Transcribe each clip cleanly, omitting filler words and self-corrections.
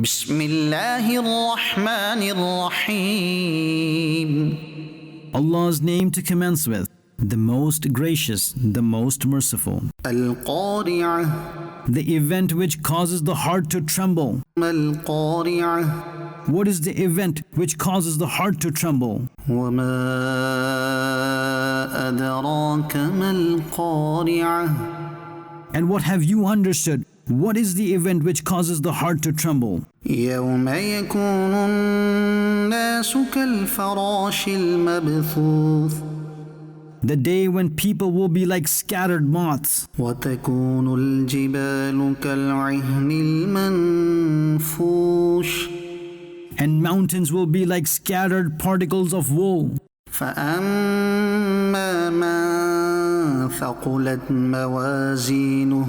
بسم الله الرحمن الرحيم. Allah's name to commence with, the most gracious, the most merciful. القارعة. The event which causes the heart to tremble. ما القارعة. What is the event which causes the heart to tremble? وما أدراك ما القارعة. And what have you understood? What is the event which causes the heart to tremble? يوم يكون الناس كالفراش المبثوث. The day when people will be like scattered moths, وتكون الجبال كالعهن المنفوش. and mountains will be like scattered particles of wool. فأما من ثقلت موازينه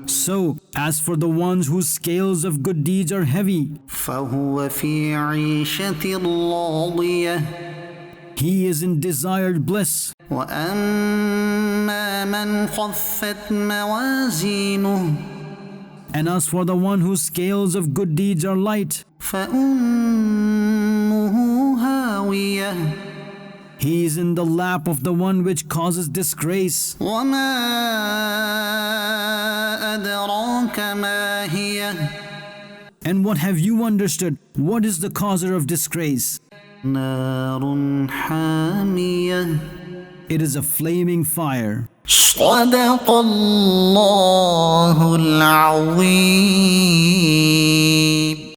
So, as for the ones whose scales of good deeds are heavy, فهو في عيشة راضية. he is in desired bliss. وأما من خفت موازينه And as for the one whose scales of good deeds are light, فأمه هاوية. he is in the lap of the one which causes disgrace. وما أدراك ما هي. And what have you understood? What is the causer of disgrace? نار حامية. It is a flaming fire. صدق الله العظيم.